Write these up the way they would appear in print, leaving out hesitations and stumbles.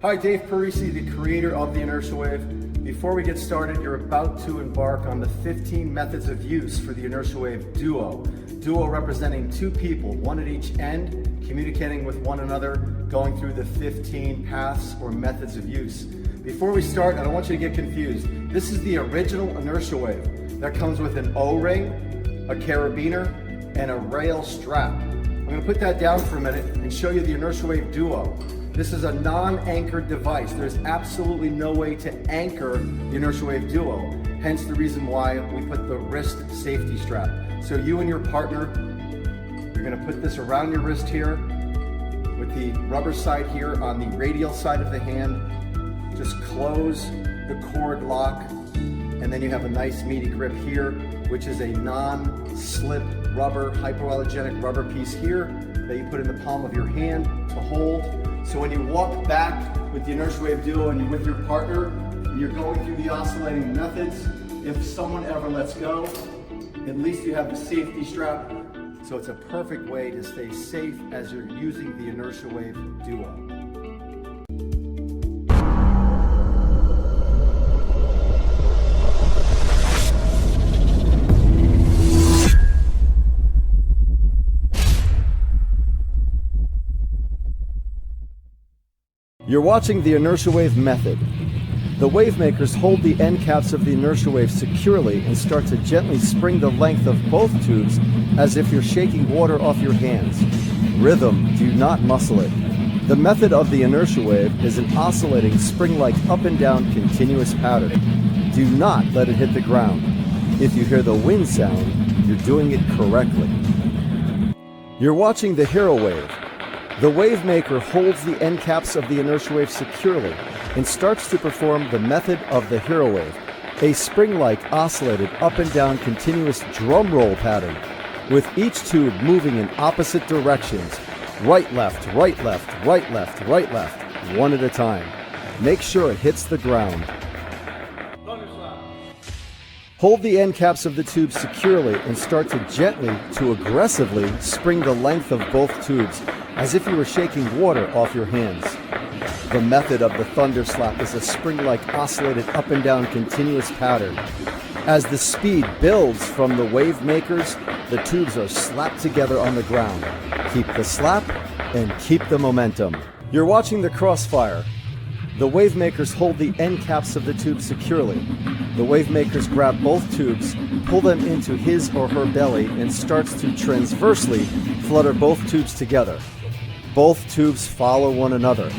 Hi, Dave Parisi, the creator of the Inertia Wave. Before we get started, you're about to embark on the 15 methods of use for the Inertia Wave DUO. DUO representing two people, one at each end, communicating with one another, going through the 15 paths or methods of use. Before we start, I don't want you to get confused. This is the original Inertia Wave that comes with an O-ring, a carabiner, and a rail strap. I'm going to put that down for a minute and show you the Inertia Wave DUO. This is a non-anchored device. There's absolutely no way to anchor the Inertia Wave DUO, hence the reason why we put the wrist safety strap. So you and your partner, you're going to put this around your wrist here with the rubber side here on the radial side of the hand. Just close the cord lock, and then you have a nice meaty grip here, which is a non-slip rubber, hypoallergenic rubber piece here that you put in the palm of your hand to hold. So when you walk back with the Inertia Wave DUO and you're with your partner, and you're going through the oscillating methods, if someone ever lets go, at least you have the safety strap. So it's a perfect way to stay safe as you're using the Inertia Wave DUO. You're watching the Inertia Wave method. The wave makers hold the end caps of the Inertia Wave securely and start to gently spring the length of both tubes as if you're shaking water off your hands. Rhythm, do not muscle it. The method of the Inertia Wave is an oscillating spring-like up and down continuous pattern. Do not let it hit the ground. If you hear the wind sound, you're doing it correctly. You're watching the Hero Wave. The wave maker holds the end caps of the Inertia Wave securely and starts to perform the method of the Hero Wave, a spring-like oscillated up and down continuous drum roll pattern, with each tube moving in opposite directions, right, left, right, left, right, left, right, left, one at a time. Make sure it hits the ground. Hold the end caps of the tubes securely and start to gently to aggressively spring the length of both tubes as if you were shaking water off your hands. The method of the thunder slap is a spring-like oscillated up and down continuous pattern. As the speed builds from the wave makers, the tubes are slapped together on the ground. Keep the slap and keep the momentum. You're watching the crossfire. The wave makers hold the end caps of the tubes securely. The wave makers grab both tubes, pull them into his or her belly, and starts to transversely flutter both tubes together. Both tubes follow one another.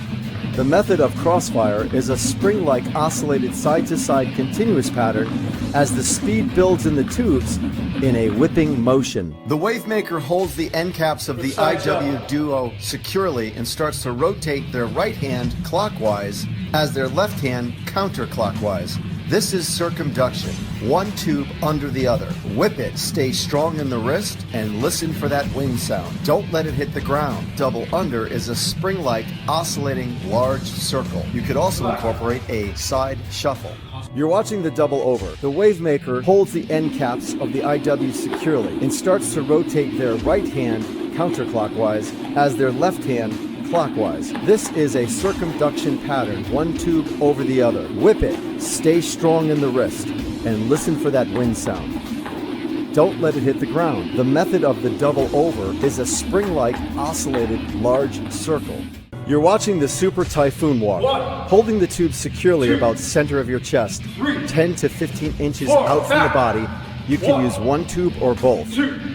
The method of crossfire is a spring-like oscillated side-to-side continuous pattern as the speed builds in the tubes in a whipping motion. The wave maker holds the end caps of the IW DUO securely and starts to rotate their right hand clockwise as their left hand counterclockwise. This is circumduction, one tube under the other. Whip it, stay strong in the wrist, and listen for that wind sound. Don't let it hit the ground. Double under is a spring-like oscillating large circle. You could also incorporate a side shuffle. You're watching the double over. The wave maker holds the end caps of the IW securely and starts to rotate their right hand counterclockwise as their left hand clockwise. This is a circumduction pattern, one tube over the other. Whip it, stay strong in the wrist, and listen for that wind sound. Don't let it hit the ground. The method of the double over is a spring-like oscillated large circle. You're watching the Super Typhoon Walk, holding the tube securely about center of your chest, 10 to 15 inches out from the body. You can use one tube or both.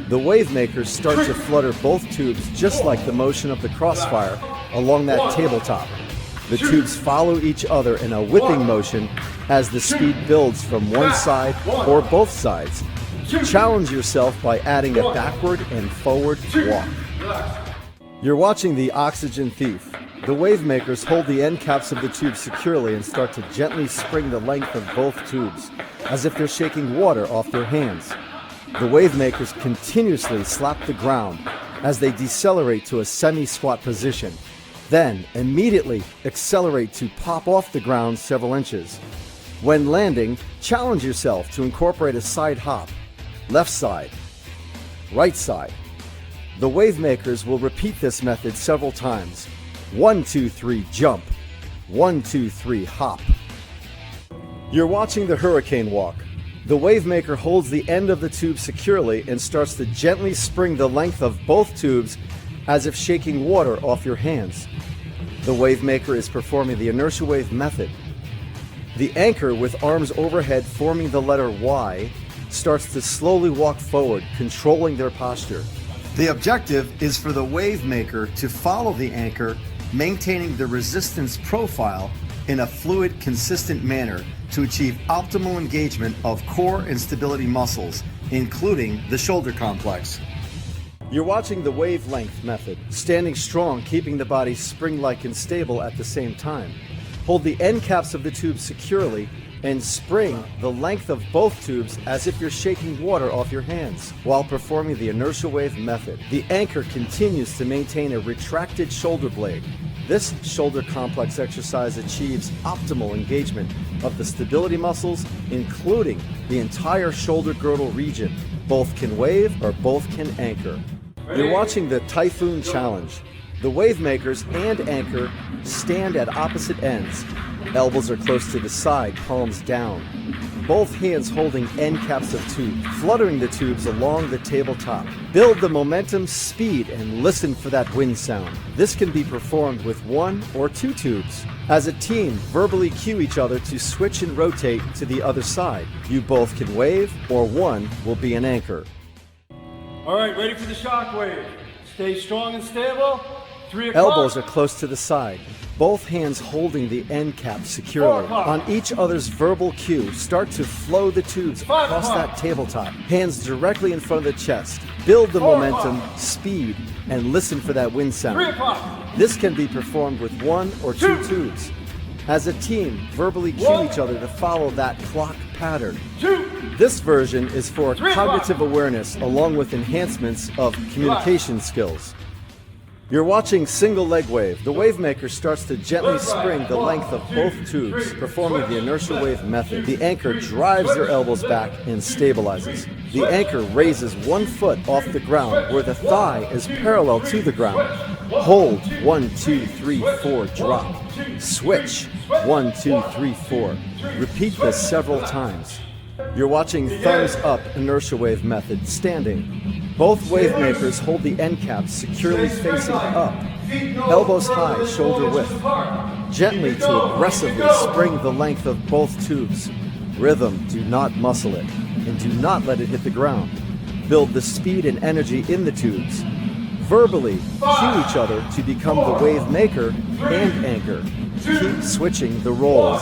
The wave makers start to flutter both tubes just like the motion of the crossfire along that tabletop. The tubes follow each other in a whipping motion as the speed builds from one side or both sides. Challenge yourself by adding a backward and forward walk. You're watching the Oxygen Thief. The wave makers hold the end caps of the tube securely and start to gently spring the length of both tubes, as if they're shaking water off their hands. The wave makers continuously slap the ground as they decelerate to a semi-squat position, then immediately accelerate to pop off the ground several inches. When landing, challenge yourself to incorporate a side hop, left side, right side. The wave makers will repeat this method several times. 1, 2, 3, jump. 1, 2, 3, hop. You're watching the hurricane walk. The wave maker holds the end of the tube securely and starts to gently spring the length of both tubes as if shaking water off your hands. The wave maker is performing the inertia wave method. The anchor, with arms overhead forming the letter Y, starts to slowly walk forward, controlling their posture. The objective is for the wave maker to follow the anchor, maintaining the resistance profile in a fluid, consistent manner to achieve optimal engagement of core and stability muscles, including the shoulder complex. You're watching the wavelength method, standing strong, keeping the body spring-like and stable at the same time. Hold the end caps of the tube securely and spring the length of both tubes as if you're shaking water off your hands while performing the inertia wave method. The anchor continues to maintain a retracted shoulder blade. This shoulder complex exercise achieves optimal engagement of the stability muscles, including the entire shoulder girdle region. Both can wave or both can anchor. You're watching the Typhoon Challenge. The wave makers and anchor stand at opposite ends. Elbows are close to the side, palms down. Both hands holding end caps of tube, fluttering the tubes along the tabletop. Build the momentum, speed, and listen for that wind sound. This can be performed with 1 or 2 tubes. As a team, verbally cue each other to switch and rotate to the other side. You both can wave, or one will be an anchor. All right, ready for the shock wave. Stay strong and stable. 3 o'clock. Elbows are close to the side, both hands holding the end cap securely. On each other's verbal cue, start to flow the tubes across that tabletop, hands directly in front of the chest. Build the momentum, speed, and listen for that wind sound. 3 o'clock. This can be performed with 1 or 2 tubes. As a team, verbally cue each other to follow that clock pattern. 2. This version is for cognitive awareness along with enhancements of communication skills. You're watching single leg wave. The wave maker starts to gently spring the length of both tubes, performing the inertia wave method. The anchor drives their elbows back and stabilizes. The anchor raises 1 foot off the ground where the thigh is parallel to the ground. Hold 1, 2, 3, 4, drop. Switch 1, 2, 3, 4. Repeat this several times. You're watching thumbs up inertia wave method, standing. Both wave makers hold the end caps securely facing up, elbows high, shoulder width. Gently to aggressively spring the length of both tubes. Rhythm, do not muscle it, and do not let it hit the ground. Build the speed and energy in the tubes. Verbally cue each other to become the wave maker and anchor. Keep switching the roles.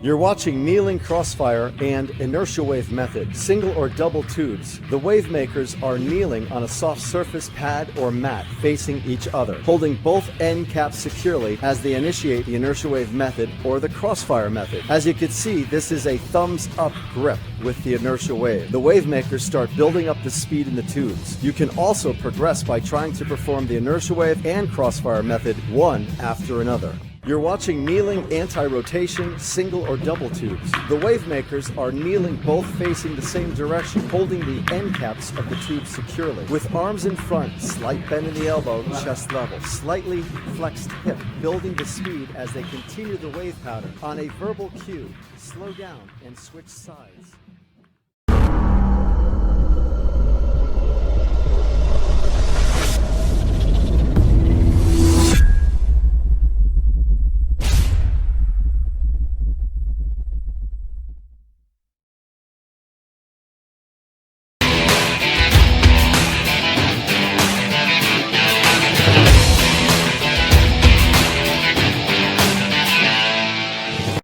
You're watching kneeling crossfire and inertia wave method, single or double tubes. The wave makers are kneeling on a soft surface, pad, or mat facing each other, holding both end caps securely as they initiate the inertia wave method or the crossfire method. As you can see, this is a thumbs up grip with the inertia wave. The wave makers start building up the speed in the tubes. You can also progress by trying to perform the inertia wave and crossfire method one after another. You're watching kneeling anti-rotation, single or double tubes. The wave makers are kneeling both facing the same direction, holding the end caps of the tube securely. With arms in front, slight bend in the elbow, chest level, slightly flexed hip, building the speed as they continue the wave pattern. On a verbal cue, slow down and switch sides.